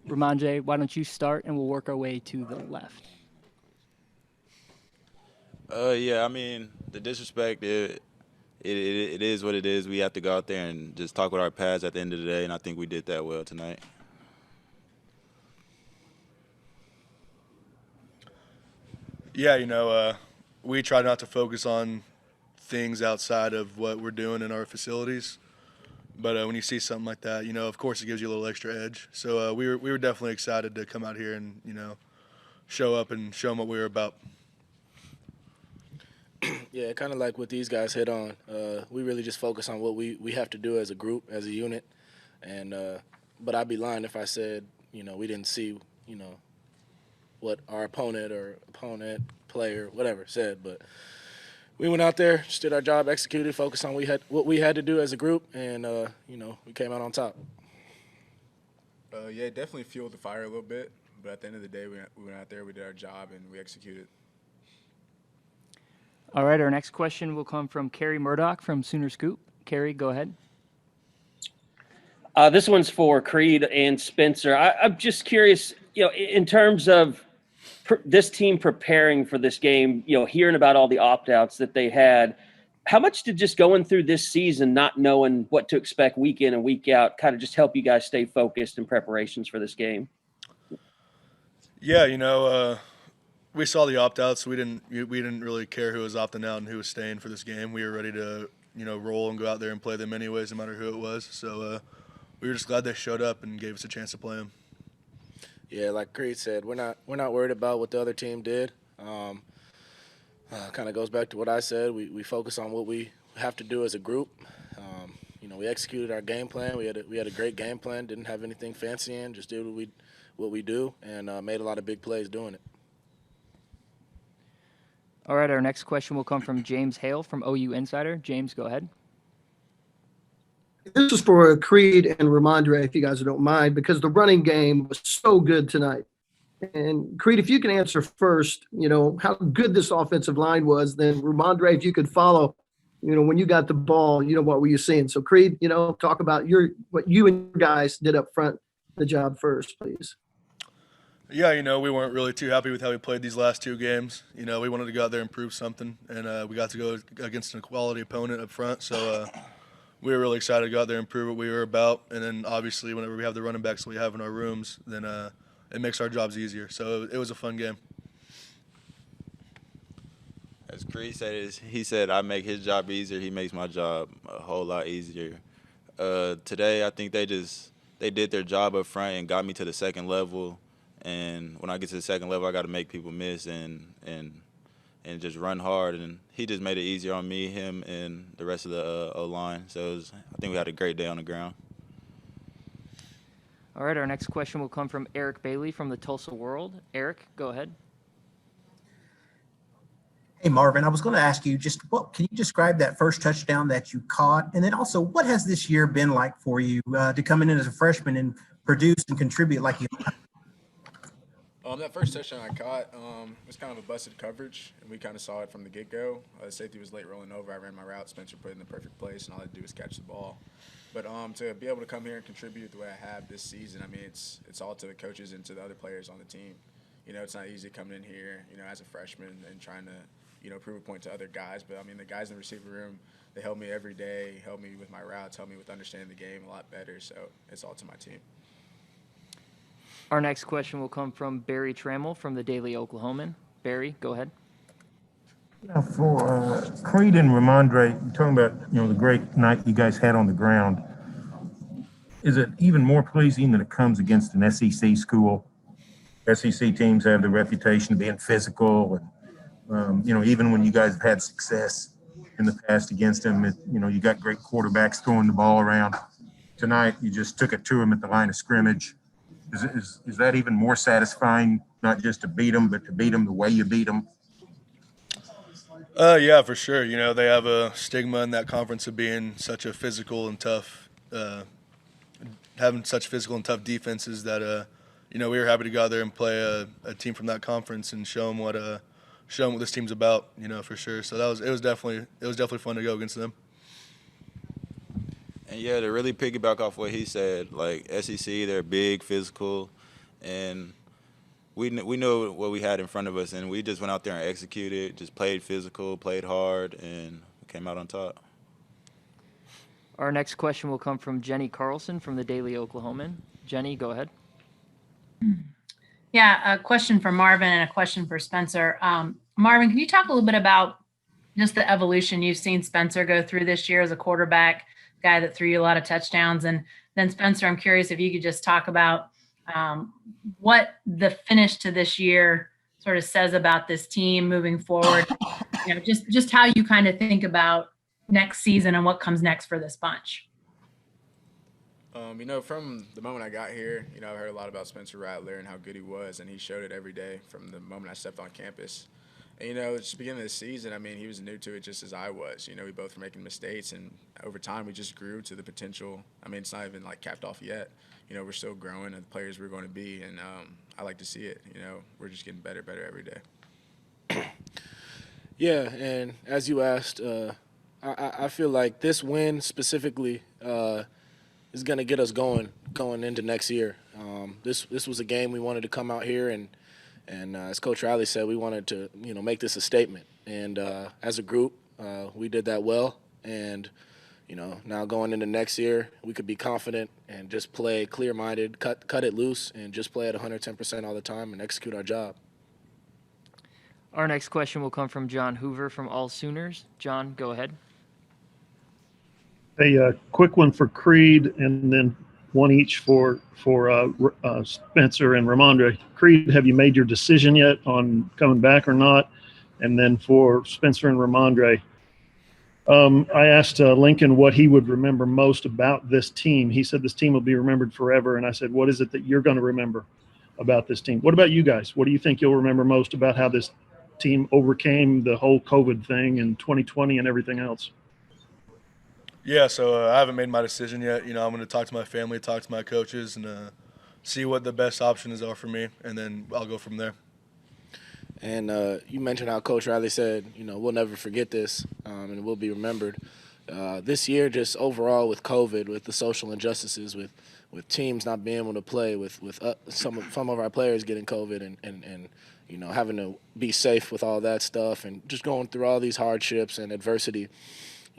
Rhamondre, why don't you start and we'll work our way to the left. Yeah, I mean, the disrespect, it is what it is. We have to go out there and just talk with our pads at the end of the day, and I think we did that well tonight. Yeah, we try not to focus on things outside of what we're doing in our facilities. But when you see something like that, of course it gives you a little extra edge. So we were definitely excited to come out here and, show up and show them what we were about. Yeah, kind of like what these guys hit on. We really just focus on what we have to do as a group, as a unit. And but I'd be lying if I said, we didn't see, what our opponent, player, whatever said. But we went out there, just did our job, executed, focused on what we had to do as a group, and we came out on top. Yeah, it definitely fueled the fire a little bit. But at the end of the day, we went out there, we did our job, and we executed. All right, our next question will come from Carrie Murdoch from Sooner Scoop. Carrie, go ahead. This one's for Creed and Spencer. I'm just curious, in terms of this team preparing for this game, hearing about all the opt-outs that they had, how much did just going through this season, not knowing what to expect week in and week out, kind of just help you guys stay focused in preparations for this game? Yeah, we saw the opt-outs. We didn't really care who was opting out and who was staying for this game. We were ready to, roll and go out there and play them anyways, no matter who it was. So we were just glad they showed up and gave us a chance to play them. Yeah, like Creed said, we're not worried about what the other team did. Kind of goes back to what I said. We focus on what we have to do as a group. We executed our game plan. We had a great game plan. Didn't have anything fancy in. Just did what we do, and made a lot of big plays doing it. All right, our next question will come from James Hale from OU Insider. James, go ahead. This is for Creed and Rhamondre, if you guys don't mind, because the running game was so good tonight. And Creed, if you can answer first, how good this offensive line was, then Rhamondre, if you could follow, when you got the ball, what were you seeing? So Creed, talk about what you and your guys did up front, the job first, please. Yeah, we weren't really too happy with how we played these last two games. We wanted to go out there and prove something, and we got to go against a quality opponent up front. So we were really excited to go out there and prove what we were about. And then obviously whenever we have the running backs that we have in our rooms, then it makes our jobs easier. So it was a fun game. As Creed said, he said, I make his job easier. He makes my job a whole lot easier. Today, I think they did their job up front and got me to the second level. And when I get to the second level, I got to make people miss and just run hard. And he just made it easier on me, him, and the rest of the O-line. So I think we had a great day on the ground. All right, our next question will come from Eric Bailey from the Tulsa World. Eric, go ahead. Hey, Marvin, I was going to ask you can you describe that first touchdown that you caught? And then also, what has this year been like for you to come in as a freshman and produce and contribute like you have? That first touchdown I caught was kind of a busted coverage, and we kind of saw it from the get-go. The safety was late rolling over. I ran my route. Spencer put it in the perfect place, and all I had to do was catch the ball. But to be able to come here and contribute the way I have this season, I mean, it's all to the coaches and to the other players on the team. It's not easy coming in here, as a freshman and trying to, prove a point to other guys. But, I mean, the guys in the receiver room, they help me every day, help me with my routes, help me with understanding the game a lot better. So it's all to my team. Our next question will come from Barry Trammell from the Daily Oklahoman. Barry, go ahead. Yeah, for Creed and Rhamondre, you're talking about the great night you guys had on the ground. Is it even more pleasing that it comes against an SEC school? SEC teams have the reputation of being physical, and even when you guys have had success in the past against them, you got great quarterbacks throwing the ball around. Tonight, you just took it to them at the line of scrimmage. Is that even more satisfying, not just to beat them, but to beat them the way you beat them? Yeah, for sure. They have a stigma in that conference of being such a physical and tough, having such physical and tough defenses that, we were happy to go out there and play a team from that conference and show them what this team's about, for sure. So it was definitely fun to go against them. And yeah, to really piggyback off what he said, like SEC, they're big, physical. and we knew what we had in front of us, and we just went out there and executed, just played physical, played hard, and came out on top. Our next question will come from Jenny Carlson from the Daily Oklahoman. Jenny, go ahead. Yeah, a question for Marvin and a question for Spencer. Marvin, can you talk a little bit about just the evolution you've seen Spencer go through this year as a quarterback, guy that threw you a lot of touchdowns? And then Spencer, I'm curious if you could just talk about what the finish to this year sort of says about this team moving forward. You know, just how you kind of think about next season and what comes next for this bunch. You know, from the moment I got here, you know, I heard a lot about Spencer Rattler and how good he was, and he showed it every day from the moment I stepped on campus. And, you know, at the beginning of the season, I mean, he was new to it just as I was. You know, we both were making mistakes, and over time we just grew to the potential. I mean, it's not even, like, capped off yet. You know, we're still growing and the players we're going to be, and I like to see it. You know, we're just getting better every day. Yeah, and as you asked, I feel like this win specifically is going to get us going into next year. This was a game we wanted to come out here and as Coach Riley said, we wanted to make this a statement. And as a group, we did that well. And now going into next year, we could be confident and just play clear-minded, cut it loose, and just play at 110% all the time and execute our job. Our next question will come from John Hoover from All Sooners. John, go ahead. A quick one for Creed, and then one each for Spencer and Rhamondre. Creed, have you made your decision yet on coming back or not? And then for Spencer and Rhamondre, I asked Lincoln what he would remember most about this team. He said this team will be remembered forever, and I said, what is it that you're going to remember about this team? What about you guys? What do you think you'll remember most about how this team overcame the whole COVID thing in 2020 and everything else? Yeah, so I haven't made my decision yet. I'm going to talk to my family, talk to my coaches, and see what the best options are for me, and then I'll go from there. And you mentioned how Coach Riley said, we'll never forget this, and we'll be remembered. This year, just overall with COVID, with the social injustices, with teams not being able to play, with some of our players getting COVID, and having to be safe with all that stuff, and just going through all these hardships and adversity.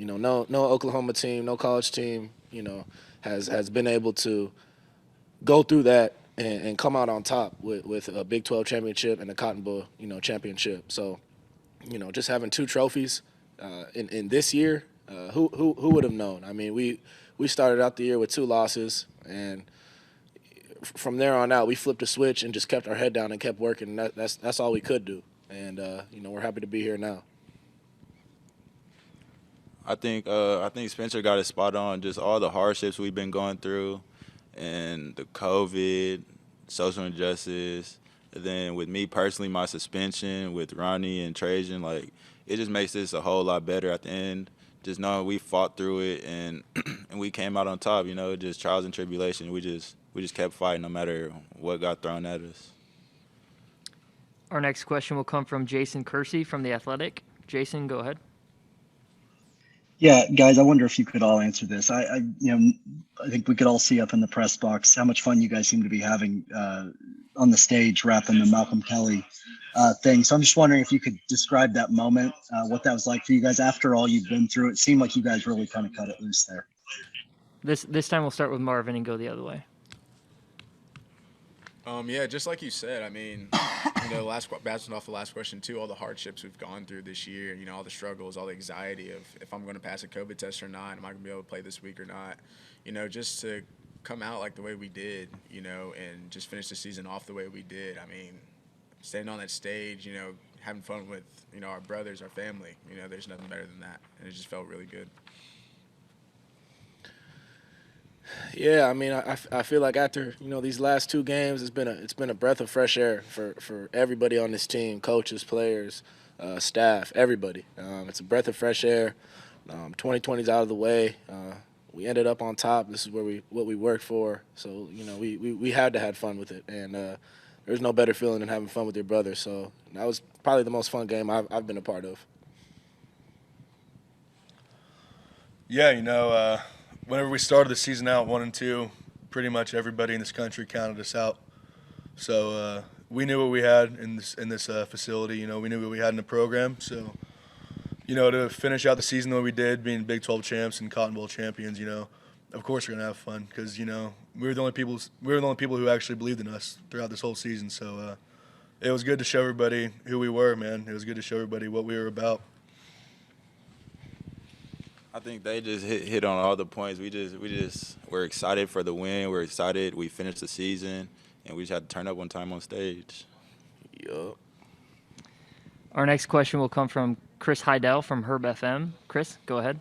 No Oklahoma team, no college team, has been able to go through that and come out on top with a Big 12 championship and a Cotton Bowl, championship. So, just having two trophies in this year, who would have known? I mean, we started out the year with 2 losses, and from there on out, we flipped a switch and just kept our head down and kept working. That's all we could do, and we're happy to be here now. I think Spencer got it spot on. Just all the hardships we've been going through, and the COVID, social injustice, and then with me personally, my suspension with Ronnie and Trajan, like it just makes this a whole lot better at the end. Just knowing we fought through it and we came out on top. Just trials and tribulation. We just kept fighting no matter what got thrown at us. Our next question will come from Jason Kersey from The Athletic. Jason, go ahead. Yeah, guys, I wonder if you could all answer this. I think we could all see up in the press box how much fun you guys seem to be having on the stage rapping the Malcolm Kelly thing. So I'm just wondering if you could describe that moment, what that was like for you guys after all you've been through. It seemed like you guys really kind of cut it loose there. This time we'll start with Marvin and go the other way. Yeah, just like you said, I mean, bouncing off the last question too, all the hardships we've gone through this year, all the struggles, all the anxiety of if I'm going to pass a COVID test or not, am I going to be able to play this week or not, just to come out like the way we did, and just finish the season off the way we did. I mean, standing on that stage, having fun with, our brothers, our family, there's nothing better than that, and it just felt really good. Yeah, I mean, I feel like after these last 2 games, it's been a breath of fresh air for everybody on this team, coaches, players, staff, everybody. It's a breath of fresh air. 2020's out of the way. We ended up on top. This is what we worked for. So we had to have fun with it, and there's no better feeling than having fun with your brother. So that was probably the most fun game I've been a part of. Yeah, whenever we started the season out 1-2, pretty much everybody in this country counted us out. So we knew what we had in this facility. We knew what we had in the program. So to finish out the season the way we did, being Big 12 champs and Cotton Bowl champions, of course we're gonna have fun because we were the only people who actually believed in us throughout this whole season. So it was good to show everybody who we were, man. It was good to show everybody what we were about. I think they just hit on all the points. We're excited for the win. We're excited. We finished the season, and we just had to turn up one time on stage. Yup. Our next question will come from Chris Heidel from Herb FM. Chris, go ahead.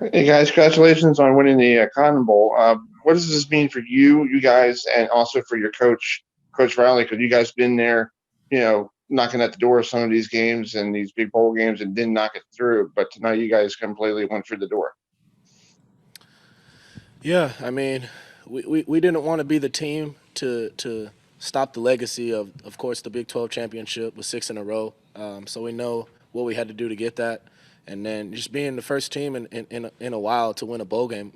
Hey guys, congratulations on winning the Cotton Bowl. What does this mean for you guys, and also for your coach, Coach Riley? Because you guys been there, knocking at the door of some of these games and these big bowl games and didn't knock it through. But tonight you guys completely went through the door. Yeah, I mean, we didn't want to be the team to stop the legacy of course, the Big 12 championship with 6 in a row. So we know what we had to do to get that. And then just being the first team in a while to win a bowl game,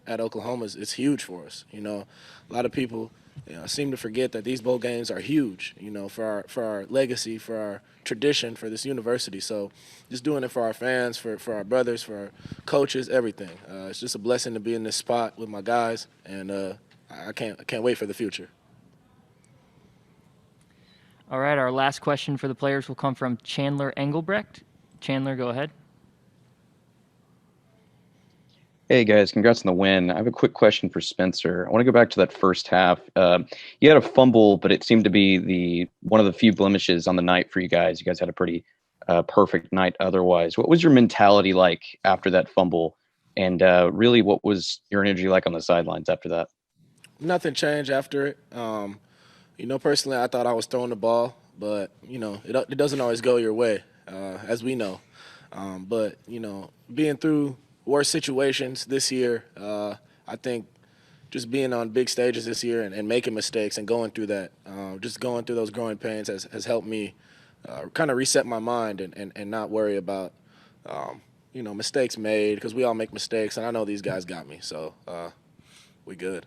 at Oklahoma is huge for us. A lot of people seem to forget that these bowl games are huge, for our legacy, for our tradition, for this university. So just doing it for our fans, for our brothers, for our coaches, everything. It's just a blessing to be in this spot with my guys, and I can't wait for the future. All right, our last question for the players will come from Chandler Engelbrecht. Chandler, go ahead. Hey guys, congrats on the win. I have a quick question for Spencer. I want to go back to that first half. You had a fumble, but it seemed to be one of the few blemishes on the night for you guys. You guys had a pretty perfect night otherwise. What was your mentality like after that fumble? And really, what was your energy like on the sidelines after that? Nothing changed after it. Personally, I thought I was throwing the ball, but, it doesn't always go your way, as we know. But, being through worse situations this year, I think just being on big stages this year and making mistakes and going through that, just going through those growing pains has helped me kind of reset my mind and not worry about, mistakes made, because we all make mistakes, and I know these guys got me, so we good.